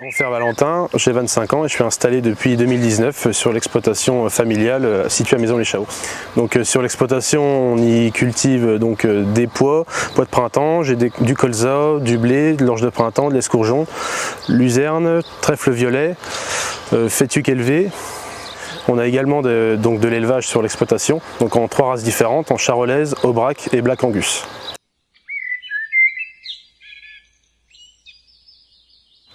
Enfer Valentin, j'ai 25 ans et je suis installé depuis 2019 sur l'exploitation familiale située à Maisons-les-Chavaux. Donc sur l'exploitation, on y cultive donc des pois de printemps, j'ai du colza, du blé, de l'orge de printemps, de l'escourgeon, luzerne, trèfle violet, fétuque élevé. On a également de l'élevage sur l'exploitation, donc en 3 races différentes, en charolaise, aubrac et black angus.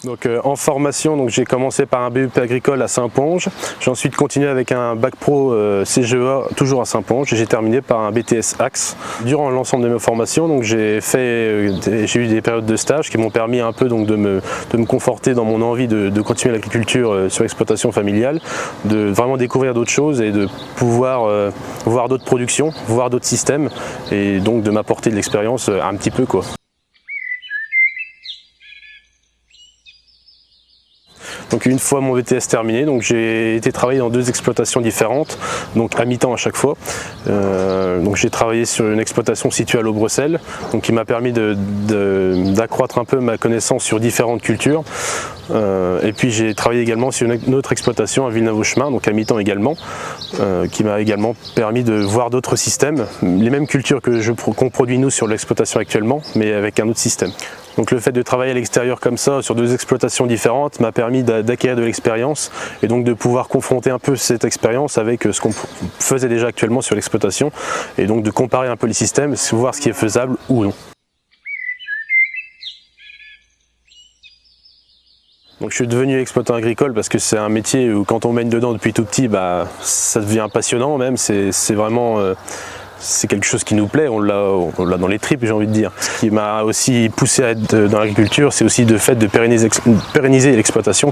Donc en formation, j'ai commencé par un BEP agricole à Saint-Ponge, j'ai ensuite continué avec un bac pro CGEA toujours à Saint-Ponge et j'ai terminé par un BTS Axe. Durant l'ensemble de mes formations, j'ai eu des périodes de stage qui m'ont permis un peu de me conforter dans mon envie de continuer l'agriculture sur l'exploitation familiale, de vraiment découvrir d'autres choses et de pouvoir voir d'autres productions, voir d'autres systèmes et donc de m'apporter de l'expérience un petit peu quoi. Donc une fois mon BTS terminé, j'ai été travailler dans 2 exploitations différentes, donc à mi-temps à chaque fois. J'ai travaillé sur une exploitation située à Lau-Bruxelles, qui m'a permis d'accroître un peu ma connaissance sur différentes cultures. Et puis j'ai travaillé également sur une autre exploitation à Villeneuve-aux-Chemins, donc à mi-temps également, qui m'a également permis de voir d'autres systèmes, les mêmes cultures qu'on produit nous sur l'exploitation actuellement, mais avec un autre système. Donc le fait de travailler à l'extérieur comme ça, sur 2 exploitations différentes, m'a permis d'acquérir de l'expérience et donc de pouvoir confronter un peu cette expérience avec ce qu'on faisait déjà actuellement sur l'exploitation et donc de comparer un peu les systèmes, voir ce qui est faisable ou non. Donc je suis devenu exploitant agricole parce que c'est un métier où quand on baigne dedans depuis tout petit, ça devient passionnant même, c'est vraiment... c'est quelque chose qui nous plaît, on l'a dans les tripes j'ai envie de dire. Ce qui m'a aussi poussé à être dans l'agriculture, c'est aussi le fait de pérenniser l'exploitation,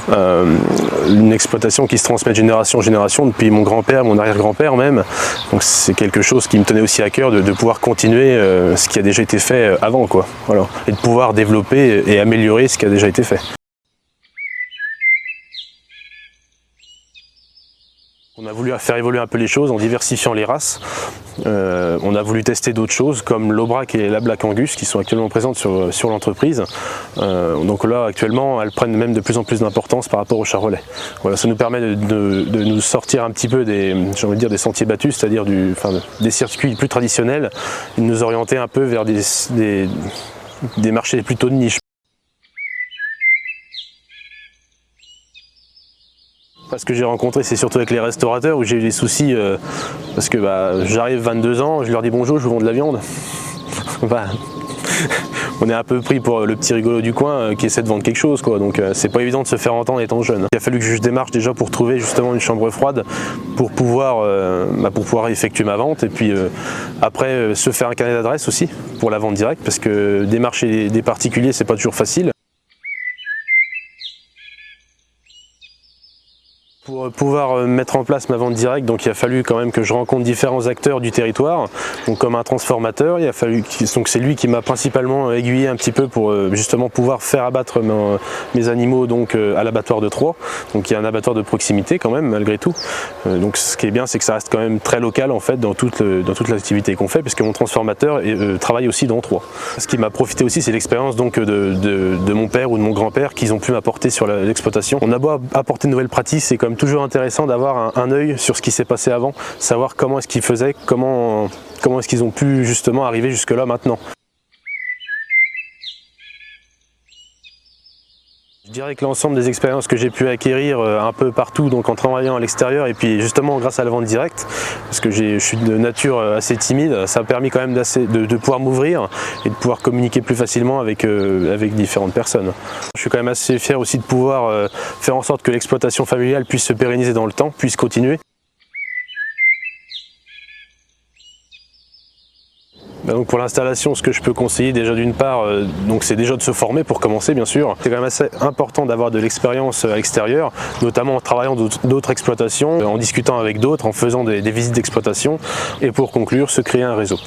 une exploitation qui se transmet de génération en génération depuis mon grand-père, mon arrière-grand-père même. Donc c'est quelque chose qui me tenait aussi à cœur de pouvoir continuer ce qui a déjà été fait avant quoi. Voilà. Et de pouvoir développer et améliorer ce qui a déjà été fait. On a voulu faire évoluer un peu les choses en diversifiant les races. On a voulu tester d'autres choses comme l'aubrac et la black angus qui sont actuellement présentes sur l'entreprise. Donc là actuellement elles prennent même de plus en plus d'importance par rapport au charolais. Voilà, ça nous permet de nous sortir un petit peu des sentiers battus, c'est-à-dire des circuits plus traditionnels, et de nous orienter un peu vers des marchés plutôt de niche. Ce que j'ai rencontré, c'est surtout avec les restaurateurs où j'ai eu des soucis parce que j'arrive 22 ans, je leur dis bonjour, je vous vends de la viande. On est un peu pris pour le petit rigolo du coin qui essaie de vendre quelque chose quoi. Donc c'est pas évident de se faire entendre étant jeune. Il a fallu que je démarche déjà pour trouver justement une chambre froide pour pouvoir effectuer ma vente et puis après se faire un carnet d'adresse aussi pour la vente directe parce que démarcher des particuliers c'est pas toujours facile. Pour pouvoir mettre en place ma vente directe, il a fallu quand même que je rencontre différents acteurs du territoire, donc comme un transformateur, c'est lui qui m'a principalement aiguillé un petit peu pour justement pouvoir faire abattre mes animaux à l'abattoir de Troyes, donc il y a un abattoir de proximité quand même malgré tout. Donc ce qui est bien c'est que ça reste quand même très local en fait dans toute l'activité qu'on fait puisque mon transformateur travaille aussi dans Troyes. Ce qui m'a profité aussi c'est l'expérience de mon père ou de mon grand-père qu'ils ont pu m'apporter sur l'exploitation. On a beau apporter de nouvelles pratiques, c'est comme toujours intéressant d'avoir un œil sur ce qui s'est passé avant, savoir comment est-ce qu'ils faisaient, comment est-ce qu'ils ont pu justement arriver jusque là maintenant. Je dirais que l'ensemble des expériences que j'ai pu acquérir un peu partout, donc en travaillant à l'extérieur et puis justement grâce à la vente directe, parce que je suis de nature assez timide, ça a permis quand même de pouvoir m'ouvrir et de pouvoir communiquer plus facilement avec différentes personnes. Je suis quand même assez fier aussi de pouvoir faire en sorte que l'exploitation familiale puisse se pérenniser dans le temps, puisse continuer. Donc pour l'installation, ce que je peux conseiller déjà d'une part, c'est déjà de se former pour commencer bien sûr. C'est quand même assez important d'avoir de l'expérience à l'extérieur, notamment en travaillant d'autres exploitations, en discutant avec d'autres, en faisant des visites d'exploitation et pour conclure, se créer un réseau.